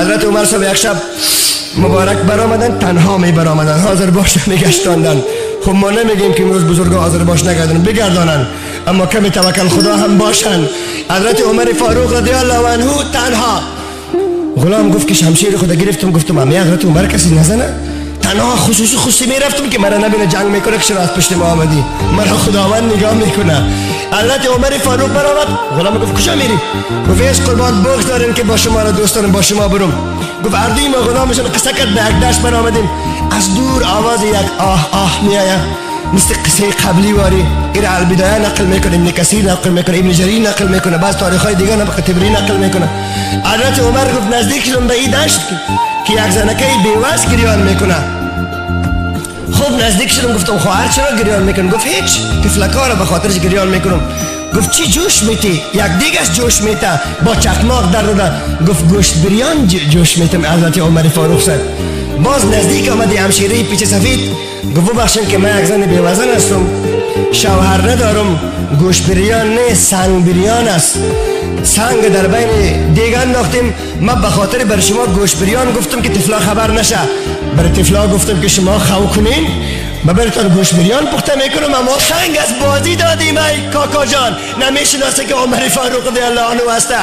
حضرت عمر صاحب یک شب مبارک برآمدن، تنها می برآمدن، حاضر باش میگشتاندن. خب ما نمیگیم که امروز بزرگا حاضر باش نگردن، بگردانن، اما کمی توکل خدا هم باشن. حضرت عمر فاروق رضی الله عنه تنها. غلام گفت که شمشیر خود گرفتم، گفتم امی حضرت عمر کسی نزنه؟ تنها خصوصی میرفتم که مرا نبینه جنگ میکنه که چرا از پشت ما آمدی، مرا خداوند نگاه میکنه. حضرت عمر فاروق برآمد. غلام گفت کجا میری؟ گفت ایش قربان بغض دارین که با شما را دوست دارم، با شما برم. گفت اردوی ما غلامشون قصه کرد، به یک دشت برآمدیم، از دور آواز یک آه میآید، مثل قصه قبلی واری. این البدایه نقل میکنه، ابن کثیر نقل میکنه، ابن جریر نقل میکنه، بعض تاریخ‌های دیگه نقل تبری نقل میکنه. حضرت عمر گفت نزدیک شدم به این دشت که یک زنکه بی‌وس گریان میکنه. خوب نزدیک شدم، گفتم خواهر چرا گریان میکنه؟ گفت هیچ، تفلکا به خاطرش گریان میکنم. گفت چی جوش میتی؟ یک دیگه جوش میته با چکماق در رو. گفت گوشت بریان جوش میتم. حضرت عمر فاروق صاحب باز نزدیک آمدی، همشیره پیچ سفید. گفت بخشن که من یک زن بیوزن هستم، شوهر ندارم، گوشت بریان نه، سنگ بریان است. سنگ در بین دیگه انداختیم، من به خاطر بر شما گوشت بریان گفتم که تفلا خبر نشه. برای تفلا گفتم که شما خو کنین، من براتون گوشت بریان پخته میکنم، اما سنگ از بازی دادیم ای کاکا جان، نمیشناسه که عمر فاروق رضی الله عنه هسته.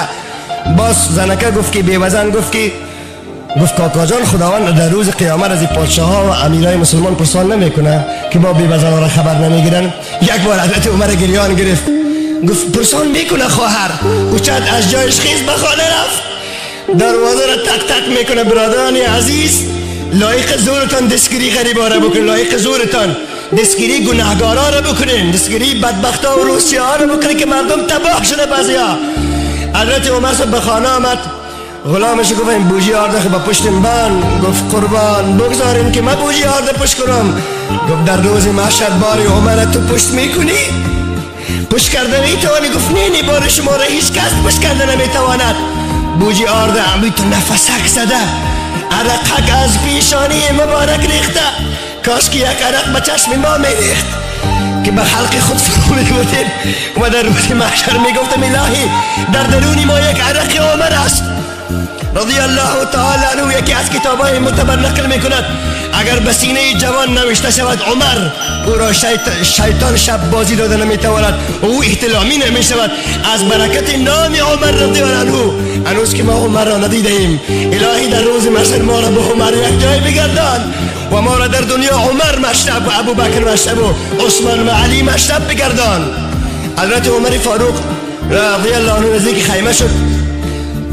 باز زنکه گفت که بیوزن گفت کاکا جان، خداوند در روز قیامت از پادشاه ها و امیرای مسلمان پرسان نمیکنه که با بیوزن را خبر نمیگیرن. یک بار حضرت عمر گریان گرفت، گفت پرسان میکنه خواهر. گوشت از جایش خیز به خانه رفت، دروازه را تک تک میکنه. برادران عزیز، لایق زورتان دستگیری غریبا را بکنین، لایق زورتان دستگیری گناهگارا را بکنین، دستگیری بدبختا و روسیا را بکنین که مردم تباه شده بعضیا. حضرت عمر صاحب به خانه آمد، غلامش گفت این بوجی آرده با پشتم بند. گفت قربان بگذارین که من بوجی آرده پشت کنم. گفت در روز محشر باری عمر تو پشت میکنی؟ پشت کرده میتوانی؟ گفت نه بار شما را هیچ کس پشت کرده نمیتواند. بوجی آرده امی تو نفسک زده، عرقک از پیشانی مبارک ریخته، کاش که یک عرق به چشم ما میریخت که به حلق خود فرو میبودیم و در روز محشر میگفتم الهی در درونی ما یک عرق عمر است رضی الله تعالی عنه. یکی از کتابای معتبر نقل میکند اگر به سینه جوان نوشته شود عمر، او را شیطان شب بازی داده نمیتواند، او احتلامی نمیشود. از برکت نام عمر رضی الله عنه هنوز که ما عمر را ندیدیم، الهی در روز محشر ما را به عمر یک جای بگردان و ما را در دنیا عمر مشرب و ابو بکر مشرب و عثمان و علی مشرب بگردان. حضرت عمر فاروق رضی الله عنه نزدیک خیمه شد،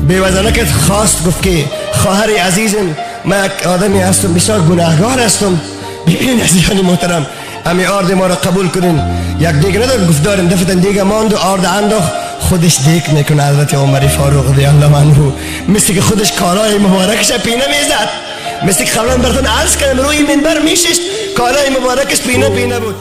بیوزنکت خواست، گفت که خواهر عزیزم، من یک آدمی هستم بسیار گناهگار هستم، ببینین عزیزان محترم امی آرد ما را قبول کنین. یک دیگه ندارم، گفت دارم. دفتن دیگه ماند و آرد انداخت، خودش دیک میکنه حضرت عمر فاروق رضی الله عنه، مثل که خودش کالای مبارکش پینه میزد، مثل که قبلا براتون عرض کردم روی منبر میشست کالای مبارکش پینه بود.